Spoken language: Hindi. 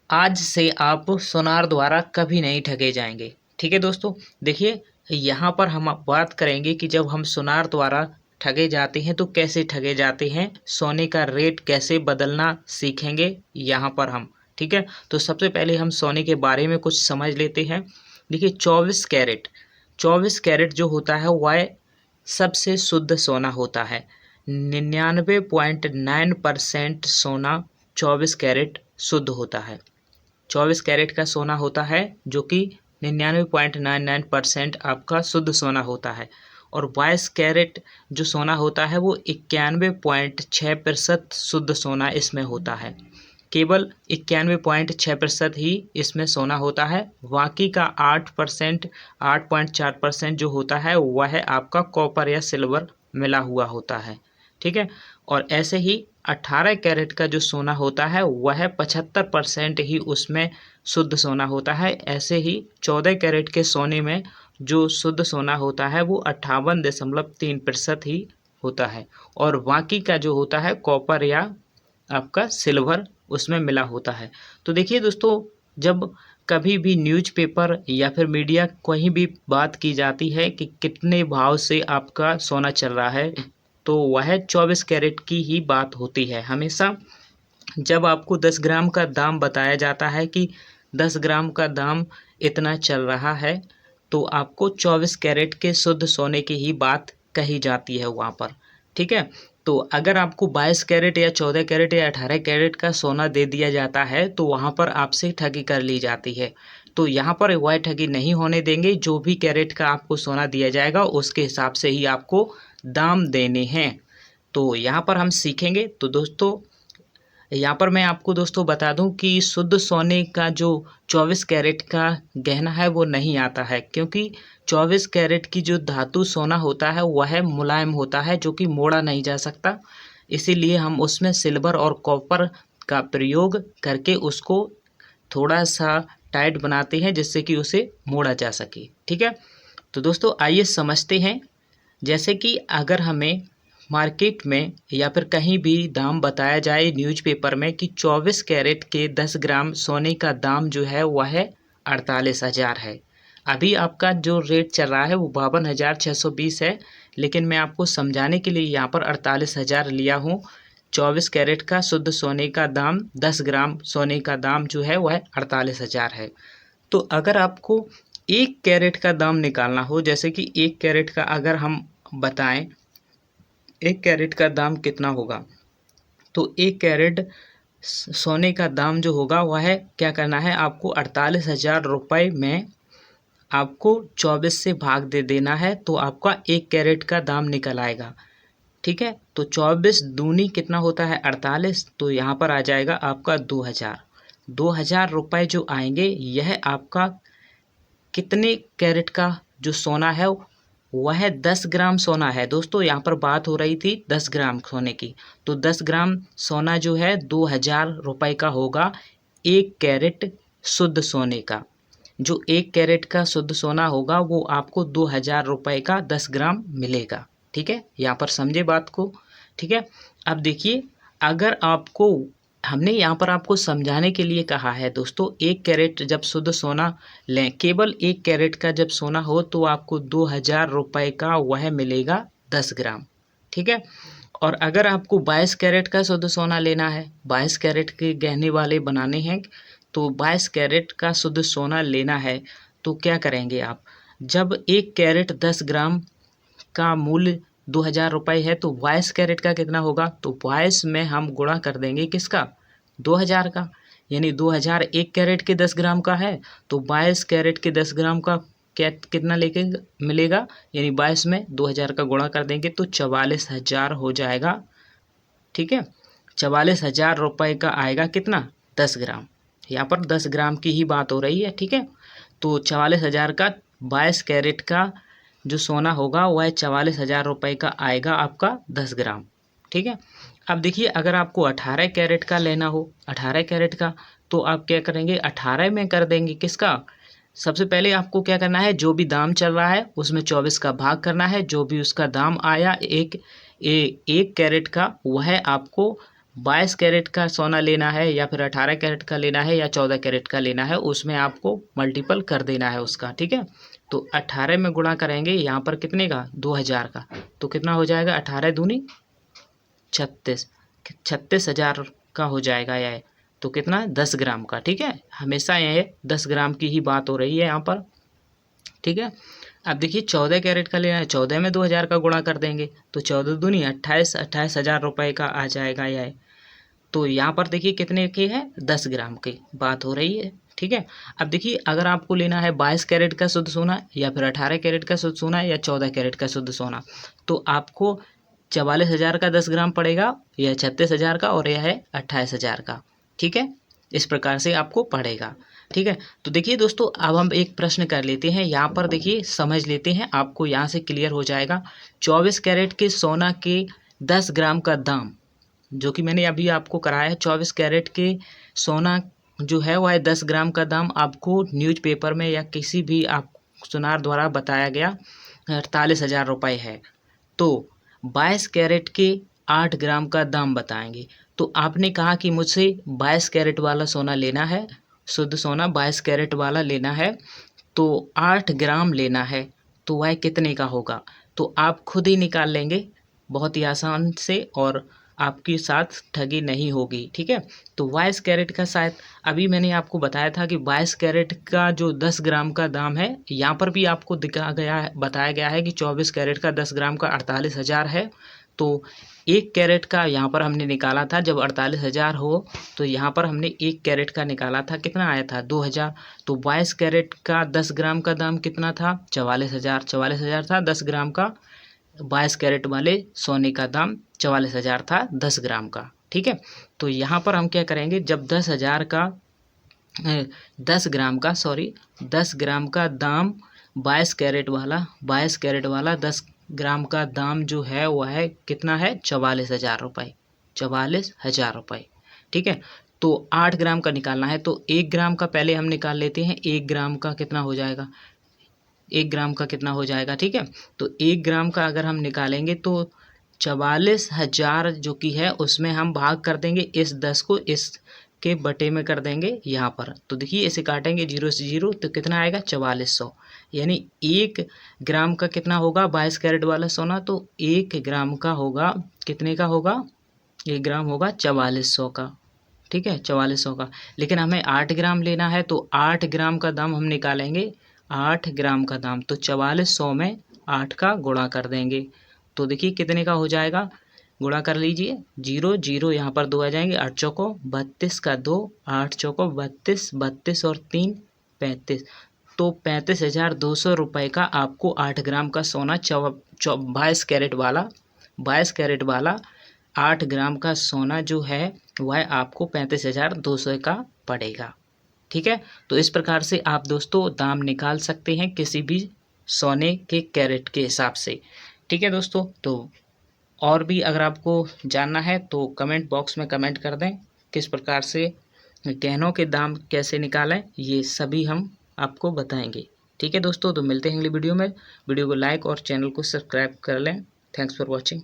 आज से आप सोनार द्वारा कभी नहीं ठगे जाएंगे। ठीक है दोस्तों, देखिए यहाँ पर हम बात करेंगे कि जब हम सोनार द्वारा ठगे जाते हैं तो कैसे ठगे जाते हैं, सोने का रेट कैसे बदलना सीखेंगे यहाँ पर हम। ठीक है, तो सबसे पहले हम सोने के बारे में कुछ समझ लेते हैं। देखिए 24 कैरेट जो होता है वह सबसे शुद्ध सोना होता है। 99.9% सोना 24 कैरेट शुद्ध होता है। 24 कैरेट का सोना होता है जो कि 99.99% आपका शुद्ध सोना होता है। और 22 कैरेट जो सोना होता है वो 91.6% शुद्ध सोना इसमें होता है। केवल 91.6% ही इसमें सोना होता है। बाकी का 8%, 8.4% जो होता है वह आपका कॉपर या सिल्वर मिला हुआ होता है। ठीक है, और ऐसे ही 18 कैरेट का जो सोना होता है वह 75% ही उसमें शुद्ध सोना होता है। ऐसे ही 14 कैरेट के सोने में जो शुद्ध सोना होता है वो 58.3% ही होता है। और बाकी का जो होता है कॉपर या आपका सिल्वर उसमें मिला होता है। तो देखिए दोस्तों, जब कभी भी न्यूज़पेपर या फिर मीडिया कहीं भी बात की जाती है कि कितने भाव से आपका सोना चल रहा है, तो वह 24 कैरेट की ही बात होती है हमेशा। जब आपको 10 ग्राम का दाम बताया जाता है कि 10 ग्राम का दाम इतना चल रहा है, तो आपको 24 कैरेट के शुद्ध सोने की ही बात कही जाती है वहाँ पर। ठीक है, तो अगर आपको 22 कैरेट या 14 कैरेट या 18 कैरेट का सोना दे दिया जाता है तो वहाँ पर आपसे ठगी कर ली जाती है। तो यहाँ पर वह ठगी नहीं होने देंगे। जो भी कैरेट का आपको सोना दिया जाएगा उसके हिसाब से ही आपको दाम देने हैं। तो यहाँ पर हम सीखेंगे। तो दोस्तों, यहाँ पर मैं आपको दोस्तों बता दूं कि शुद्ध सोने का जो 24 कैरेट का गहना है वो नहीं आता है, क्योंकि 24 कैरेट की जो धातु सोना होता है वह मुलायम होता है जो कि मोड़ा नहीं जा सकता। इसीलिए हम उसमें सिल्वर और कॉपर का प्रयोग करके उसको थोड़ा सा टाइट बनाते हैं जिससे कि उसे मोड़ा जा सके। ठीक है, तो दोस्तों आइए समझते हैं। जैसे कि अगर हमें मार्केट में या फिर कहीं भी दाम बताया जाए न्यूज़पेपर में कि 24 कैरेट के 10 ग्राम सोने का दाम जो है वह है 48,000 है। अभी आपका जो रेट चल रहा है वो 52,620 है, लेकिन मैं आपको समझाने के लिए यहाँ पर 48,000 लिया हूँ। 24 कैरेट का शुद्ध सोने का दाम, 10 ग्राम सोने का दाम जो है वह 48,000 है। तो अगर आपको 1 कैरेट का दाम निकालना हो, जैसे कि 1 कैरेट का अगर हम बताएं 1 कैरेट का दाम कितना होगा, तो 1 कैरेट सोने का दाम जो होगा वह क्या करना है, आपको 48,000 रुपये में आपको 24 से भाग दे देना है तो आपका 1 कैरेट का दाम निकल आएगा। ठीक है, तो 24 दूनी कितना होता है 48, तो यहाँ पर आ जाएगा आपका 2,000 रुपये जो आएंगे। यह आपका कितने कैरेट का जो सोना है वह 10 ग्राम सोना है। दोस्तों यहाँ पर बात हो रही थी 10 ग्राम सोने की, तो 10 ग्राम सोना जो है 2,000 रुपये का होगा 1 कैरेट शुद्ध सोने का। जो 1 कैरेट का शुद्ध सोना होगा वो आपको 2,000 रुपये का 10 ग्राम मिलेगा। ठीक है, यहाँ पर समझे बात को। ठीक है, अब देखिए, अगर आपको हमने यहाँ पर आपको समझाने के लिए कहा है दोस्तों, 1 कैरेट जब शुद्ध सोना लें, केवल 1 कैरेट का जब सोना हो तो आपको 2,000 रुपये का वह मिलेगा 10 ग्राम। ठीक है, और अगर आपको 22 कैरेट का शुद्ध सोना लेना है, 22 कैरेट के गहने वाले बनाने हैं, तो 22 कैरेट का शुद्ध सोना लेना है तो क्या करेंगे आप, जब 1 कैरेट 10 ग्राम का मूल्य 2,000 रुपये है तो 22 कैरेट का कितना होगा, तो 22 में हम गुणा कर देंगे किसका, 2,000 का। यानी 2,000 1 कैरेट के 10 ग्राम का है, तो 22 कैरेट के 10 ग्राम का क्या कितना लेके मिलेगा, यानी 22 में 2,000 का गुणा कर देंगे तो 44,000 हो जाएगा। ठीक है, 44,000 रुपये का आएगा कितना, 10 ग्राम। यहाँ पर 10 ग्राम की ही बात हो रही है। ठीक है, तो 44,000 का 22 कैरेट का जो सोना होगा वह 44,000 रुपये का आएगा आपका 10 ग्राम। ठीक है, अब देखिए, अगर आपको 18 कैरेट का लेना हो, 18 कैरेट का, तो आप क्या करेंगे, 18 में कर देंगे किसका, सबसे पहले आपको क्या करना है, जो भी दाम चल रहा है उसमें 24 का भाग करना है। जो भी उसका दाम आया 1 कैरेट का वह आपको 22 कैरेट का सोना लेना है या फिर 18 कैरेट का लेना है या 14 कैरेट का लेना है, उसमें आपको मल्टीपल कर देना है उसका, ठीक है। तो 18 में गुणा करेंगे यहाँ पर कितने का, 2000 का, तो कितना हो जाएगा, 18 दूनी 36, 36,000 का हो जाएगा यह। तो कितना, 10 ग्राम का, ठीक है। हमेशा यह 10 ग्राम की ही बात हो रही है यहाँ पर, ठीक है। अब देखिए 14 कैरेट का लेना है, 14 में 2000 का गुणा कर देंगे तो 14 दूनी 28, 28,000 रुपये का आ जाएगा यह। तो यहाँ पर देखिए कितने की है, 10 ग्राम की बात हो रही है, ठीक है। अब देखिए अगर आपको लेना है 22 कैरेट का शुद्ध सोना या फिर 18 कैरेट का शुद्ध सोना या 14 कैरेट का शुद्ध सोना, तो आपको 44,000 का 10 ग्राम पड़ेगा, यह 36,000 का और यह है 28,000 का, ठीक है। इस प्रकार से आपको पड़ेगा, ठीक है। तो देखिए दोस्तों अब हम एक प्रश्न कर लेते हैं, यहाँ पर देखिए समझ लेते हैं, आपको यहाँ से क्लियर हो जाएगा। 24 कैरेट के सोना के 10 ग्राम का दाम, जो कि मैंने अभी आपको कराया है, 24 कैरेट के सोना जो है वह 10 ग्राम का दाम आपको न्यूज़पेपर में या किसी भी आप सुनार द्वारा बताया गया 48,000 रुपये है। तो 22 कैरेट के 8 ग्राम का दाम बताएंगे। तो आपने कहा कि मुझसे 22 कैरेट वाला सोना लेना है, शुद्ध सोना 22 कैरेट वाला लेना है, तो 8 ग्राम लेना है, तो वह कितने का होगा, तो आप खुद ही निकाल लेंगे बहुत ही आसान से और आपके साथ ठगी नहीं होगी, ठीक है। तो 22 कैरेट का शायद अभी मैंने आपको बताया था कि 22 कैरेट का जो 10 ग्राम का दाम है, यहाँ पर भी आपको दिखा गया है, बताया गया है कि 24 कैरेट का 10 ग्राम का 48,000 है। तो 1 कैरेट का यहाँ पर हमने निकाला था, जब 48,000 हो तो यहाँ पर हमने 1 कैरेट का निकाला था, कितना आया था, 2,000। तो 22 कैरेट का 10 ग्राम का दाम कितना था, 44,000, 44,000 था 10 ग्राम का। 22 कैरेट वाले सोने का दाम 44,000 था 10 ग्राम का, ठीक है। तो यहाँ पर हम क्या करेंगे, जब 10,000 का 10 ग्राम का 10 ग्राम का दाम 22 कैरेट वाला 10 ग्राम का दाम जो है वह है कितना है, 44,000 रुपये, 44,000 रुपये, ठीक है। तो 8 ग्राम का निकालना है, तो 1 ग्राम का पहले हम निकाल लेते हैं, 1 ग्राम का कितना हो जाएगा, 1 ग्राम का कितना हो जाएगा, ठीक है। तो 1 ग्राम का अगर हम निकालेंगे तो 44,000 जो कि है उसमें हम भाग कर देंगे इस 10 को इस के बटे में कर देंगे यहाँ पर। तो देखिए इसे काटेंगे 0 से 0 तो कितना आएगा, 4400, यानी 1 ग्राम का कितना होगा 22 कैरेट वाला सोना, तो 1 ग्राम का होगा कितने का होगा, 1 ग्राम होगा 4400 का, ठीक है, 4400 का। लेकिन हमें 8 ग्राम लेना है तो 8 ग्राम का दाम हम निकालेंगे, 8 ग्राम का दाम, तो 4400 में 8 का गुणा कर देंगे, तो देखिए कितने का हो जाएगा, गुणा कर लीजिए, 0 0 यहाँ पर 2 आ जाएंगे, 8 चौको 32 का 2, 8 चौको 32, 32 और 3 35, तो 35,200 रुपये का आपको 8 ग्राम का सोना 22 कैरेट वाला 8 ग्राम का सोना जो है वह आपको 35,200 का पड़ेगा, ठीक है। तो इस प्रकार से आप दोस्तों दाम निकाल सकते हैं किसी भी सोने के कैरेट के हिसाब से, ठीक है दोस्तों। तो और भी अगर आपको जानना है तो कमेंट बॉक्स में कमेंट कर दें, किस प्रकार से गहनों के दाम कैसे निकालें ये सभी हम आपको बताएंगे, ठीक है दोस्तों। तो मिलते हैं अगली वीडियो में, वीडियो को लाइक और चैनल को सब्सक्राइब कर लें। Thanks for watching.